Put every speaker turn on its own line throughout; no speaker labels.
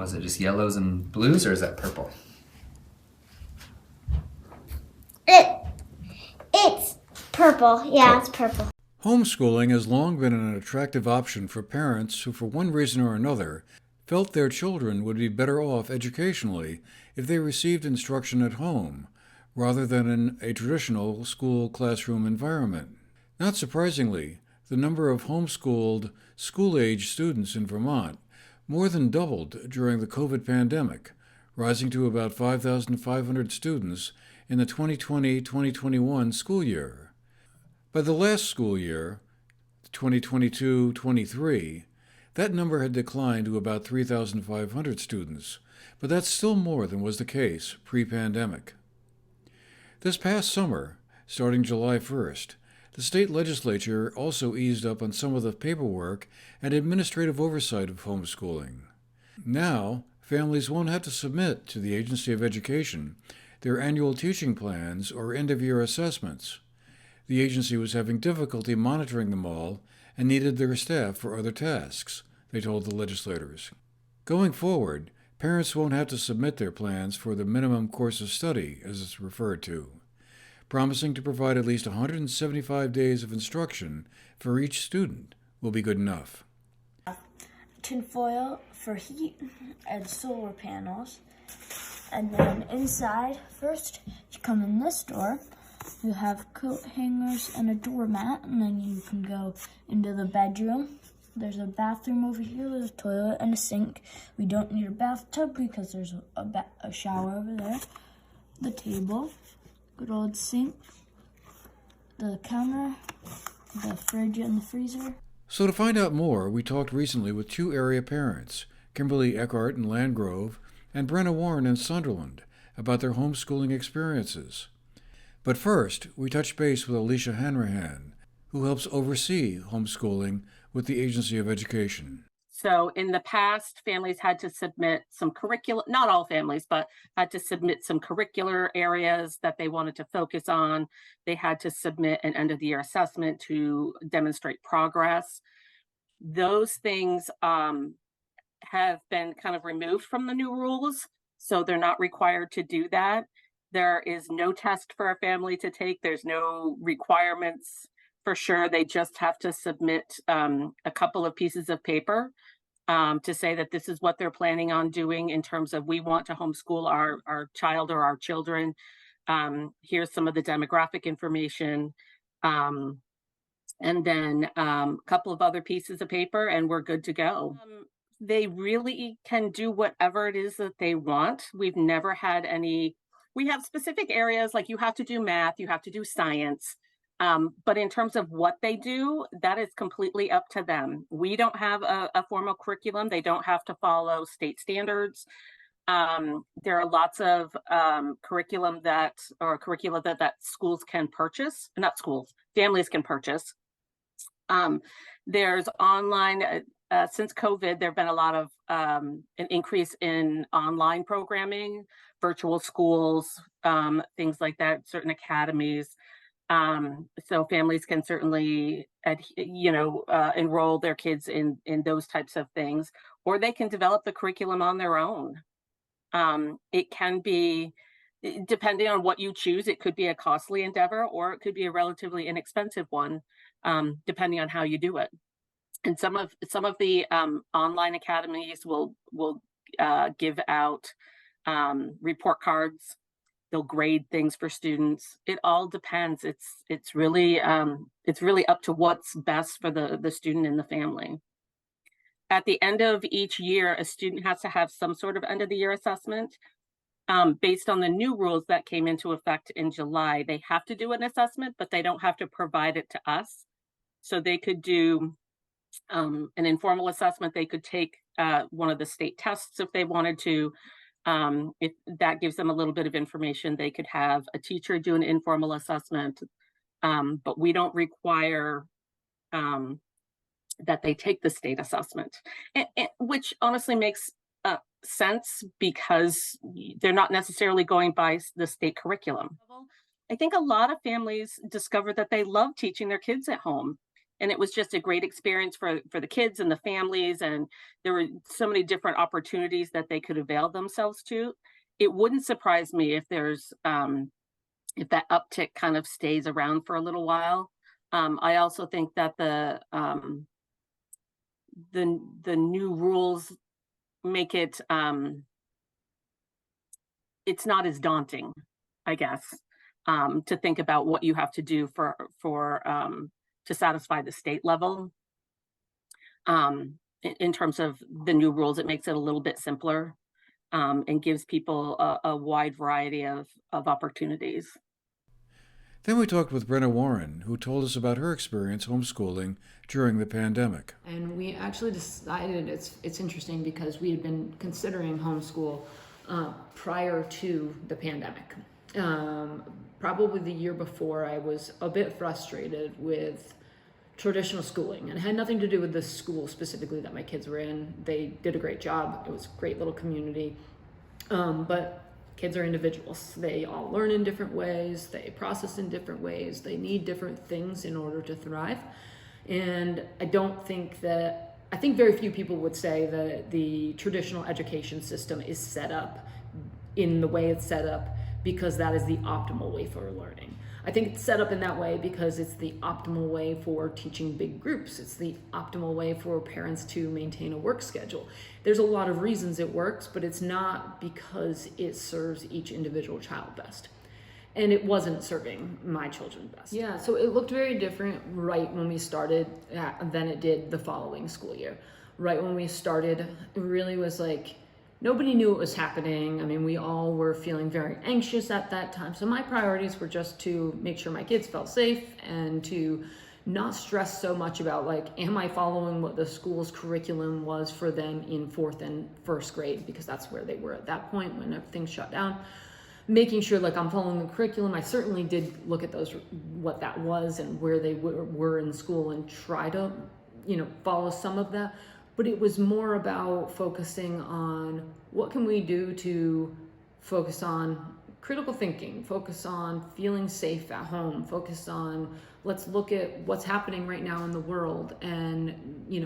was it just yellows and blues, or is that purple?
It's purple. Yeah, it's purple.
Homeschooling has long been an attractive option for parents who, for one reason or another, felt their children would be better off educationally if they received instruction at home, rather than in a traditional school classroom environment. Not surprisingly, the number of homeschooled, school-age students in Vermont more than doubled during the COVID pandemic, rising to about 5,500 students in the 2020-2021 school year. By the last school year, 2022-23, that number had declined to about 3,500 students, but that's still more than was the case pre-pandemic. This past summer, starting July 1st, the state legislature also eased up on some of the paperwork and administrative oversight of homeschooling. Now, families won't have to submit to the Agency of Education their annual teaching plans or end-of-year assessments. The agency was having difficulty monitoring them all and needed their staff for other tasks, they told the legislators. Going forward, parents won't have to submit their plans for the minimum course of study, as it's referred to, promising to provide at least 175 days of instruction for each student will be good enough.
Tinfoil for heat and solar panels. And then inside, first you come in this door, you have coat hangers and a doormat, and then you can go into the bedroom. There's a bathroom over here with a toilet and a sink. We don't need a bathtub because there's a shower over there. The table, good old sink, the counter, the fridge and the freezer.
So to find out more, we talked recently with two area parents, Kimberly Eckhart in Landgrove and Brenna Warren in Sunderland, about their homeschooling experiences. But first, we touch base with Alicia Hanrahan, who helps oversee homeschooling with the Agency of Education.
So in the past, families had to submit some curriculum, not all families, but had to submit some curricular areas that they wanted to focus on. They had to submit an end of the year assessment to demonstrate progress. Those things have been kind of removed from the new rules, so they're not required to do that. There is no test for a family to take. There's no requirements for sure. They just have to submit a couple of pieces of paper to say that this is what they're planning on doing in terms of, we want to homeschool our child or our children. Here's some of the demographic information. And then a couple of other pieces of paper, and we're good to go. They really can do whatever it is that they want. We've never had any. We have specific areas, like you have to do math, you have to do science. But in terms of what they do, that is completely up to them. We don't have a formal curriculum. They don't have to follow state standards. There are lots of curricula that schools can purchase, not schools, families can purchase. There's online, since COVID, there have been a lot of an increase in online programming, virtual schools, things like that, certain academies. So families can certainly, enroll their kids in those types of things, or they can develop the curriculum on their own. It can be, depending on what you choose, it could be a costly endeavor, or it could be a relatively inexpensive one, depending on how you do it. And some of the online academies will give out report cards. They'll grade things for students. It all depends. It's really up to what's best for the student and the family. At the end of each year, a student has to have some sort of end of the year assessment. Based on the new rules that came into effect in July, they have to do an assessment, but they don't have to provide it to us. So they could do an informal assessment. They could take one of the state tests if they wanted to. If that gives them a little bit of information, they could have a teacher do an informal assessment, but we don't require that they take the state assessment, which honestly makes sense because they're not necessarily going by the state curriculum. I think a lot of families discover that they love teaching their kids at home. And it was just a great experience for the kids and the families. And there were so many different opportunities that they could avail themselves to. It wouldn't surprise me if there's if that uptick kind of stays around for a little while. I also think that the new rules make it it's not as daunting, I guess, to think about what you have to do for to satisfy the state level. In terms of the new rules, it makes it a little bit simpler, and gives people a wide variety of opportunities.
Then we talked with Brenna Warren, who told us about her experience homeschooling during the pandemic.
And we actually decided it's interesting because we had been considering homeschool prior to the pandemic. Probably the year before, I was a bit frustrated with traditional schooling, and it had nothing to do with the school specifically that my kids were in. They did a great job. It was a great little community. But kids are individuals. They all learn in different ways. They process in different ways. They need different things in order to thrive. And I think very few people would say that the traditional education system is set up in the way it's set up because that is the optimal way for learning. I think it's set up in that way because it's the optimal way for teaching big groups. It's the optimal way for parents to maintain a work schedule. There's a lot of reasons it works, but it's not because it serves each individual child best. And it wasn't serving my children best. Yeah, so it looked very different right when we started than it did the following school year. Right when we started, it really was like, nobody knew what was happening. I mean, we all were feeling very anxious at that time. So my priorities were just to make sure my kids felt safe and to not stress so much about like, am I following what the school's curriculum was for them in 4th and 1st grade? Because that's where they were at that point when everything shut down. Making sure like I'm following the curriculum. I certainly did look at those, what that was and where they were in school and try to, follow some of that. But it was more about focusing on what can we do to focus on critical thinking, focus on feeling safe at home, focus on let's look at what's happening right now in the world and,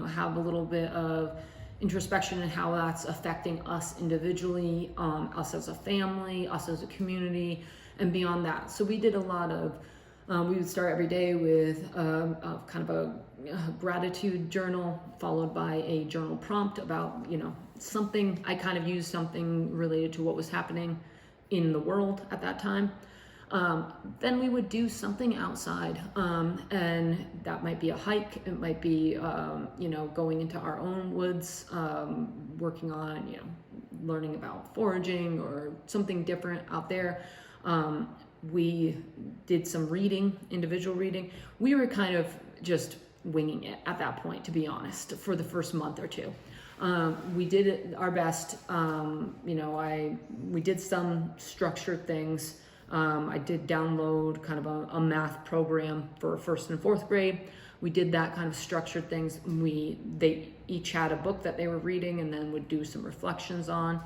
have a little bit of introspection and how that's affecting us individually, us as a family, us as a community, and beyond that. So we did a lot of, we would start every day with kind of a gratitude journal followed by a journal prompt about, something. I kind of used something related to what was happening in the world at that time. Then we would do something outside, and that might be a hike. It might be, going into our own woods, working on, learning about foraging or something different out there. We did some reading, individual reading. We were kind of just winging it at that point, to be honest, for the first month or two. We did our best. We did some structured things. I did download kind of a math program for 1st and 4th grade. We did that kind of structured things. They each had a book that they were reading and then would do some reflections on.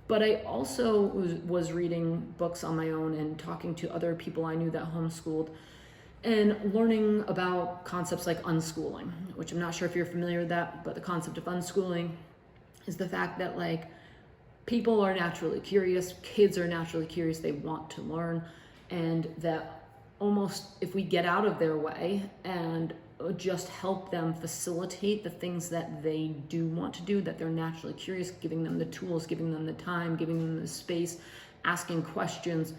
But I also was reading books on my own and talking to other people I knew that homeschooled and learning about concepts like unschooling, which I'm not sure if you're familiar with that, but the concept of unschooling is the fact that people are naturally curious, kids are naturally curious, they want to learn, and that almost if we get out of their way and just help them facilitate the things that they do want to do, that they're naturally curious, giving them the tools, giving them the time, giving them the space, asking questions,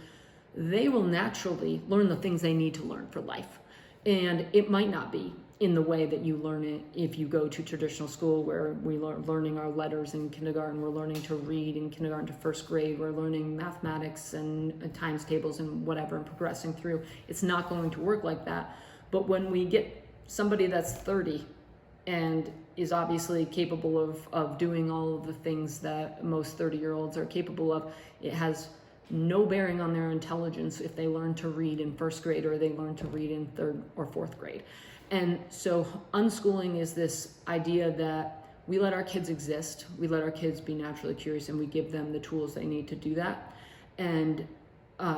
they will naturally learn the things they need to learn for life. And it might not be in the way that you learn it if you go to traditional school where we're learning our letters in kindergarten, we're learning to read in kindergarten to 1st grade, we're learning mathematics and times tables and whatever and progressing through. It's not going to work like that. But when we get somebody that's 30 and is obviously capable of doing all of the things that most 30-year-olds are capable of, it has no bearing on their intelligence if they learn to read in 1st grade or they learn to read in 3rd or 4th grade. And so unschooling is this idea that we let our kids exist, we let our kids be naturally curious, and we give them the tools they need to do that and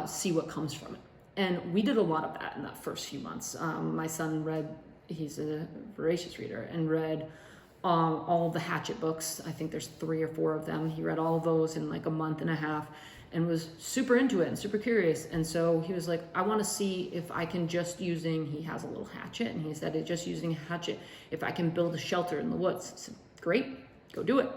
see what comes from it. And we did a lot of that in that first few months. My son read he's a voracious reader, and read all the Hatchet books. I think there's 3 or 4 of them. He read all of those in like a month and a half and was super into it and super curious. And so he was like, I want to see if I can he has a little hatchet, and he said, just using a hatchet, if I can build a shelter in the woods. I said, great, go do it.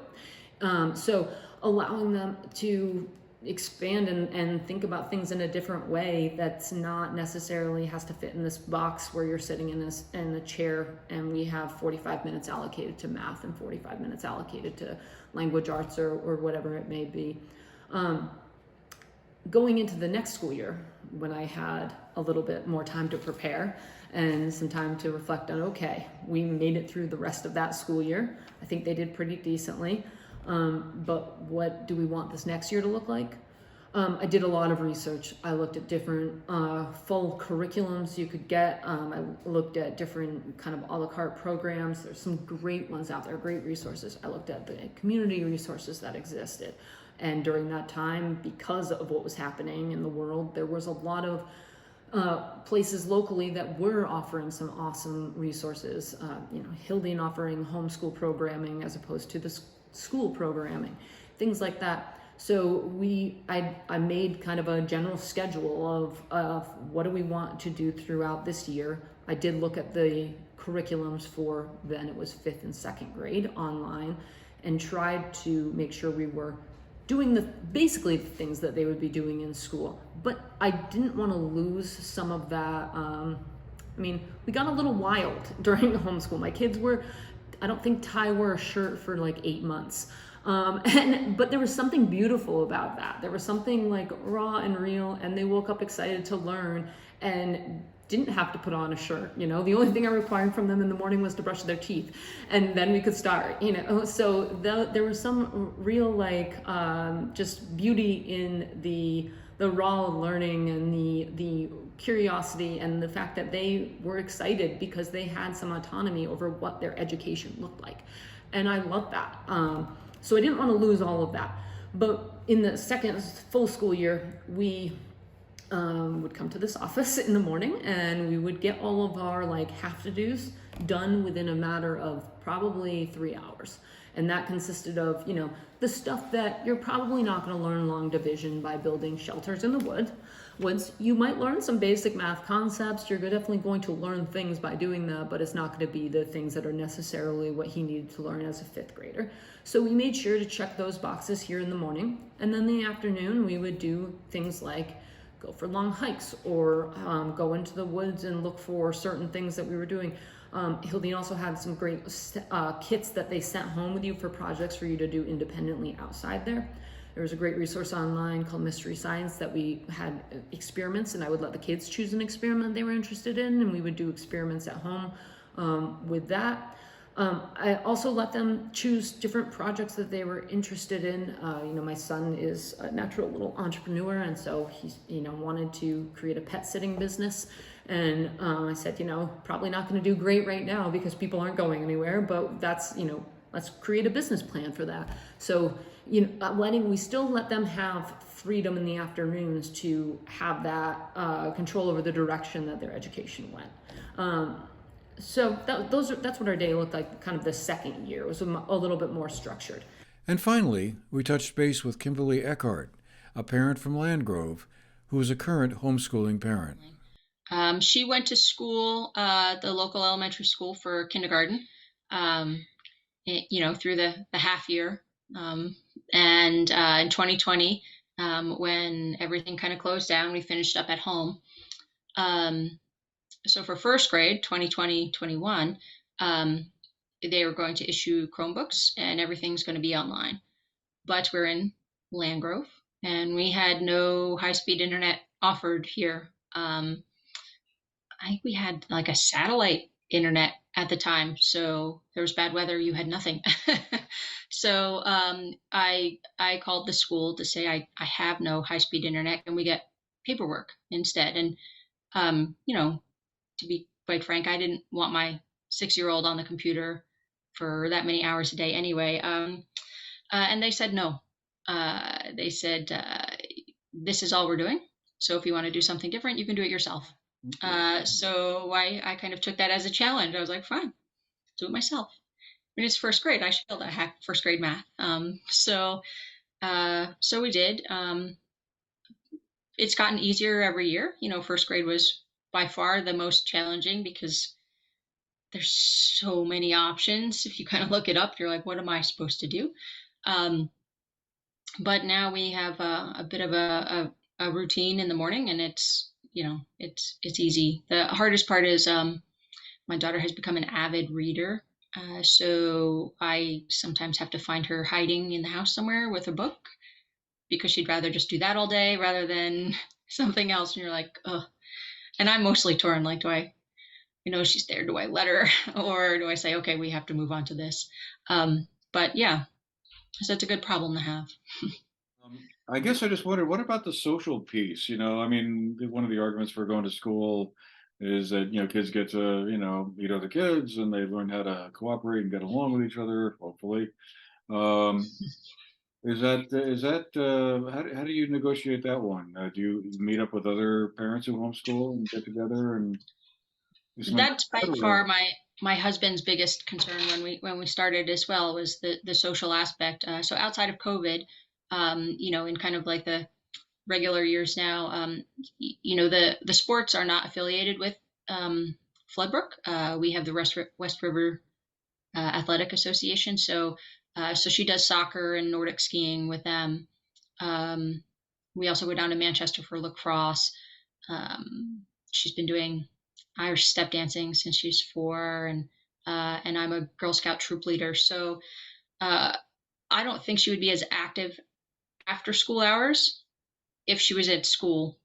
So allowing them to expand and think about things in a different way that's not necessarily has to fit in this box where you're sitting in a chair and we have 45 minutes allocated to math and 45 minutes allocated to language arts or whatever it may be. Going into the next school year, when I had a little bit more time to prepare and some time to reflect on, okay, we made it through the rest of that school year. I think they did pretty decently. But what do we want this next year to look like? I did a lot of research. I looked at different full curriculums you could get. I looked at different kind of a la carte programs. There's some great ones out there, great resources. I looked at the community resources that existed. And during that time, because of what was happening in the world, there was a lot of places locally that were offering some awesome resources. Hilding offering homeschool programming as opposed to the school programming, things like that. So I made kind of a general schedule of what do we want to do throughout this year. I did look at the curriculums for then it was 5th and 2nd grade online and tried to make sure we were doing basically the things that they would be doing in school. But I didn't want to lose some of that. We got a little wild during the homeschool. My kids I don't think Ty wore a shirt for like 8 months. But there was something beautiful about that. There was something like raw and real, and they woke up excited to learn and didn't have to put on a shirt. The only thing I required from them in the morning was to brush their teeth, and then we could start, So there was some real just beauty in the raw learning and the curiosity and the fact that they were excited because they had some autonomy over what their education looked like. And I love that. So I didn't want to lose all of that. But in the second full school year, we would come to this office in the morning and we would get all of our have-to-dos done within a matter of probably 3 hours. And that consisted of, the stuff that you're probably not going to learn long division by building shelters in the woods. You might learn some basic math concepts. You're definitely going to learn things by doing that, but it's not going to be the things that are necessarily what he needed to learn as a 5th grader. So we made sure to check those boxes here in the morning. And then in the afternoon, we would do things like go for long hikes or go into the woods and look for certain things that we were doing. Hildine also had some great kits that they sent home with you for projects for you to do independently outside there. There was a great resource online called Mystery Science that we had experiments, and I would let the kids choose an experiment they were interested in, and we would do experiments at home with that. I also let them choose different projects that they were interested in. My son is a natural little entrepreneur, and so he, wanted to create a pet sitting business. And I said, probably not going to do great right now because people aren't going anywhere, but that's, let's create a business plan for that. So, we still let them have freedom in the afternoons to have that control over the direction that their education went. So that's what our day looked like kind of the second year. It was a little bit more structured.
And finally, we touched base with Kimberly Eckhart, a parent from Landgrove, who is a current homeschooling parent.
She went to school, the local elementary school for kindergarten, through the half year. And in 2020, when everything kind of closed down, we finished up at home. So for first grade, 2020-21, they were going to issue Chromebooks and everything's going to be online. But we're in Landgrove and we had no high-speed internet offered here. I think we had like a satellite internet at the time. So there was bad weather, you had nothing. So I called the school to say I have no high-speed internet. Can we get paperwork instead? And, to be quite frank, I didn't want my 6-year-old on the computer for that many hours a day anyway. And they said no. They said, this is all we're doing. So if you want to do something different, you can do it yourself. So I kind of took that as a challenge. I was like, fine, do it myself. I mean, it's first grade. I should be able to hack first grade math. So we did. It's gotten easier every year. First grade was by far the most challenging because there's so many options. If you kind of look it up, you're like, what am I supposed to do? But now we have a bit of a routine in the morning, and it's easy. The hardest part is my daughter has become an avid reader. So I sometimes have to find her hiding in the house somewhere with a book because she'd rather just do that all day rather than something else. And you're like, oh. And I'm mostly torn. Like, she's there. Do I let her, or do I say, okay, we have to move on to this? But yeah, so it's a good problem to have.
I guess I just wondered, what about the social piece? I mean, one of the arguments for going to school is that, kids get to, meet other kids and they learn how to cooperate and get along with each other, hopefully. Um, how do you negotiate that one? Do you meet up with other parents who homeschool and get together and do something
That's by
like that,
far my husband's biggest concern when we started as well, was the social aspect. So outside of COVID, in kind of like the regular years now, the sports are not affiliated with Floodbrook. We have the West River Athletic Association, so she does soccer and Nordic skiing with them. We also go down to Manchester for lacrosse. She's been doing Irish step dancing since she's 4, and I'm a Girl Scout troop leader. So I don't think she would be as active after school hours if she was at school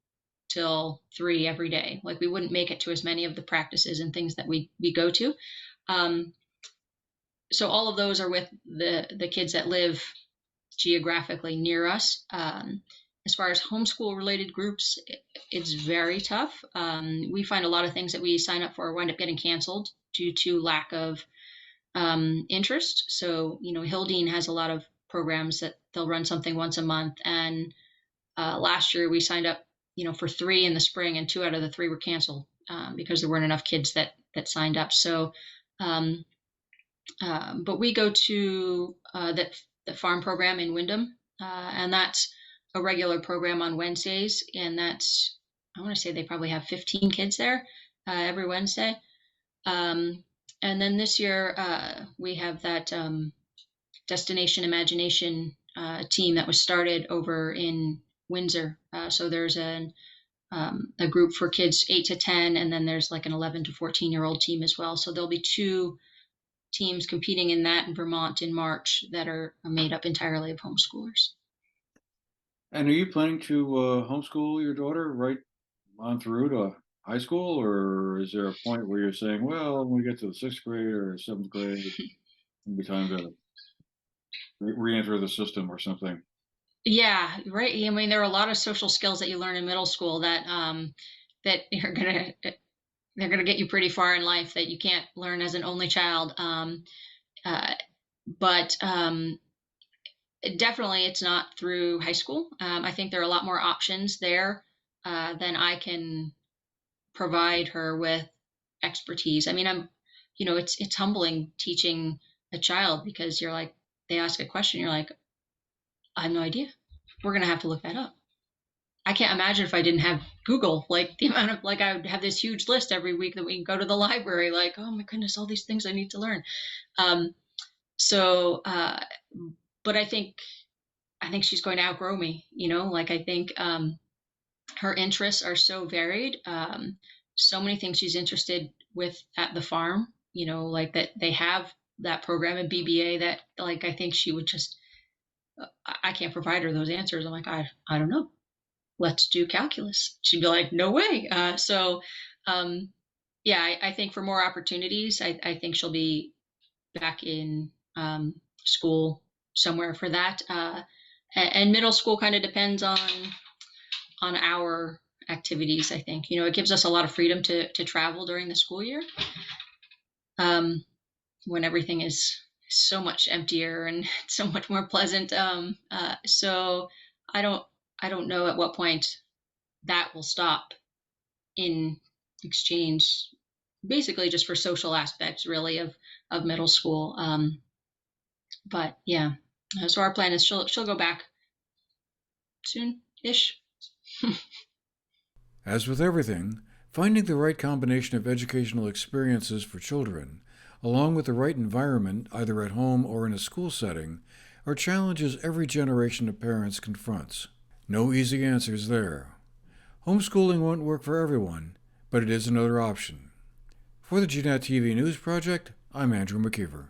till 3 every day. Like, we wouldn't make it to as many of the practices and things that we go to. So all of those are with the kids that live geographically near us. As far as homeschool related groups, it's very tough. We find a lot of things that we sign up for wind up getting canceled due to lack of interest. So, Hildene has a lot of programs that they'll run something once a month. And last year we signed up, for 3 in the spring, and 2 out of the 3 were canceled because there weren't enough kids that signed up. So, but we go to the farm program in Wyndham, and that's a regular program on Wednesdays. And I want to say they probably have 15 kids there every Wednesday. And then this year we have that Destination Imagination team that was started over in Windsor. So there's a group for kids 8 to 10, and then there's like an 11 to 14-year-old team as well. So there'll be 2 teams competing in that in Vermont in March that are made up entirely of homeschoolers.
And are you planning to homeschool your daughter right on through to high school, or is there a point where you're saying, well, when we get to the 6th grade or 7th grade, it'll be time to re-enter the system or something?
Yeah, right. I mean, there are a lot of social skills that you learn in middle school that that they're gonna get you pretty far in life that you can't learn as an only child. But definitely, it's not through high school. I think there are a lot more options there than I can provide her with expertise. I mean, it's humbling teaching a child, because you're like, they ask a question, you're like, I have no idea. We're gonna have to look that up. I can't imagine if I didn't have Google, like the amount of, like, I would have this huge list every week that we can go to the library, like, oh my goodness, all these things I need to learn. But I think she's going to outgrow me, like, I think her interests are so varied. So many things she's interested with at the farm, like that they have that program in BBA that, like, I think she would just, I can't provide her those answers. I'm like, I don't know. Let's do calculus. She'd be like, no way. Yeah, I think for more opportunities, I think she'll be back in school somewhere for that. And middle school kind of depends on our activities, I think. It gives us a lot of freedom to travel during the school year, when everything is so much emptier and so much more pleasant. So I don't know at what point that will stop in exchange, basically just for social aspects, really, of middle school. But yeah, so our plan is she'll go back soon-ish.
As with everything, finding the right combination of educational experiences for children, along with the right environment, either at home or in a school setting, are challenges every generation of parents confronts. No easy answers there. Homeschooling won't work for everyone, but it is another option. For the GNAT-TV News Project, I'm Andrew McKeever.